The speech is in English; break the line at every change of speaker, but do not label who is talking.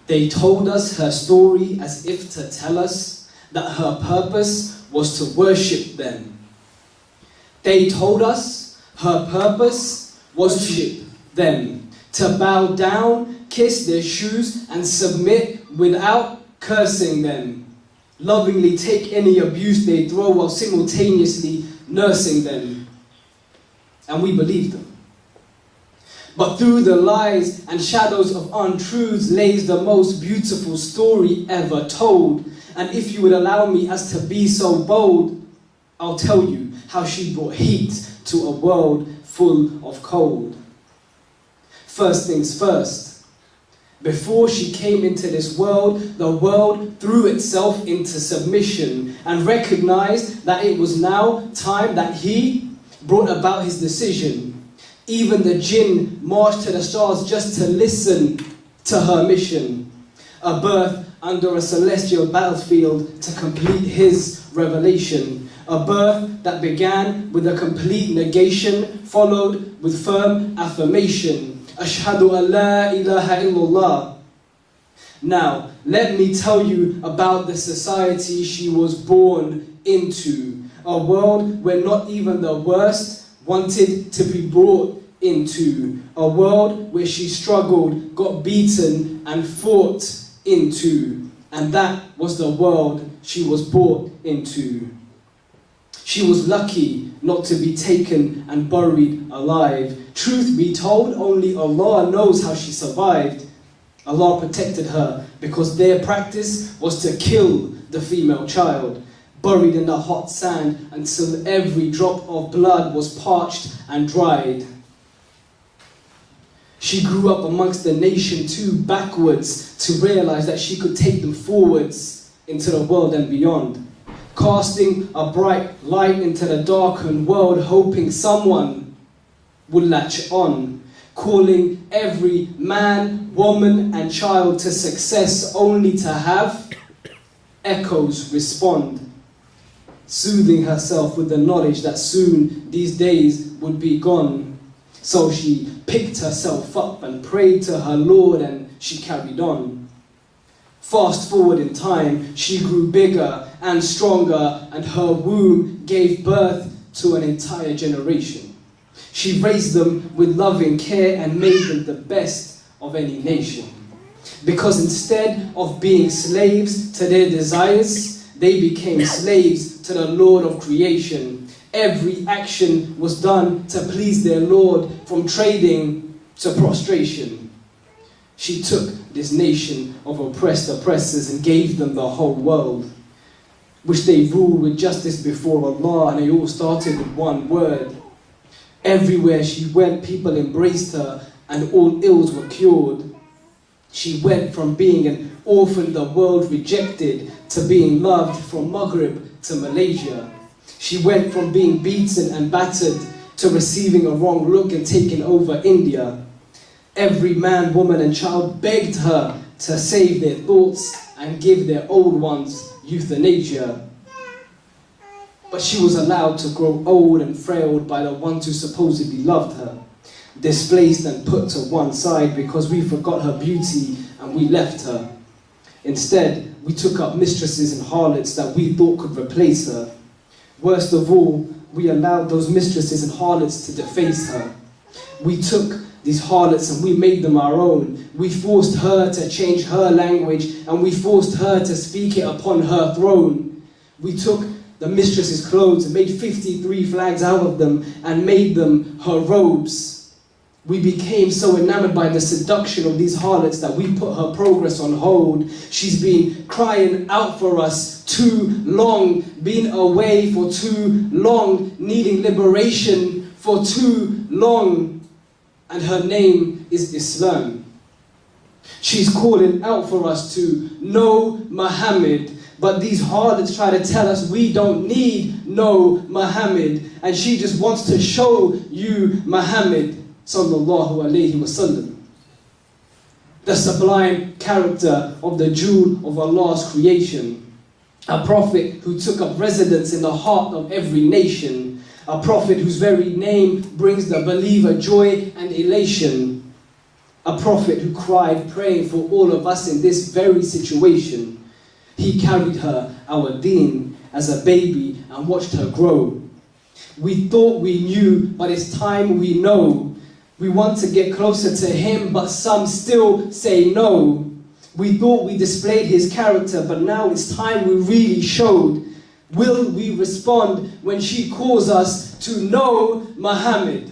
They told us her story as if to tell us that her purpose was to worship them. They told us her purpose was to worship them, to bow down, kiss their shoes, and submit without cursing them, lovingly take any abuse they throw while simultaneously nursing them. And we believed them. But through the lies and shadows of untruths lays the most beautiful story ever told. And if you would allow me as to be so bold, I'll tell you how she brought heat to a world full of cold. First things first. Before she came into this world, the world threw itself into submission and recognized that it was now time that he brought about his decision. Even the jinn marched to the stars just to listen to her mission. A birth under a celestial battlefield to complete his revelation. A birth that began with a complete negation, followed with firm affirmation. Ashhadu an la ilaha illallah. Now, let me tell you about the society she was born into. A world where not even the worst wanted to be brought into. A world where she struggled, got beaten, and fought into. And that was the world she was brought into. She was lucky not to be taken and buried alive. Truth be told, only Allah knows how she survived. Allah protected her because their practice was to kill the female child, buried in the hot sand until every drop of blood was parched and dried. She grew up amongst the nation too backwards to realize that she could take them forwards into the world and beyond, casting a bright light into the darkened world, hoping someone would latch on, calling every man, woman and child to success only to have echoes respond, soothing herself with the knowledge that soon these days would be gone. So she picked herself up and prayed to her Lord, and she carried on. Fast forward in time, she grew bigger and stronger, and her womb gave birth to an entire generation. She raised them with loving care and made them the best of any nation. Because instead of being slaves to their desires, they became slaves to the Lord of creation. Every action was done to please their Lord, from trading to prostration. She took this nation of oppressed oppressors and gave them the whole world, which they ruled with justice before Allah, and they all started with one word. Everywhere she went, people embraced her and all ills were cured. She went from being an orphan the world rejected to being loved, from Maghrib to Malaysia. She went from being beaten and battered to receiving a wrong look and taking over India. Every man, woman and child begged her to save their thoughts and give their old ones euthanasia. But she was allowed to grow old and frailed by the ones who supposedly loved her, displaced and put to one side because we forgot her beauty and we left her. Instead, we took up mistresses and harlots that we thought could replace her. Worst of all, we allowed those mistresses and harlots to deface her. We took these harlots and we made them our own. We forced her to change her language and we forced her to speak it upon her throne. We took the mistress's clothes and made 53 flags out of them and made them her robes. We became so enamored by the seduction of these harlots that we put her progress on hold. She's been crying out for us too long, been away for too long, needing liberation for too long. And her name is Islam. She's calling out for us to know Muhammad. But these harlots try to tell us we don't need no Muhammad. And she just wants to show you Muhammad sallallahu alayhi wasallam, the sublime character of the jewel of Allah's creation, a prophet who took up residence in the heart of every nation, a prophet whose very name brings the believer joy and elation, A prophet who cried, praying for all of us in this very situation. He carried her, our deen, as a baby and watched her grow. We thought we knew, but it's time we know. We want to get closer to him, but some still say no. We thought we displayed his character, but now it's time we really showed. Will we respond when she calls us to know Muhammad?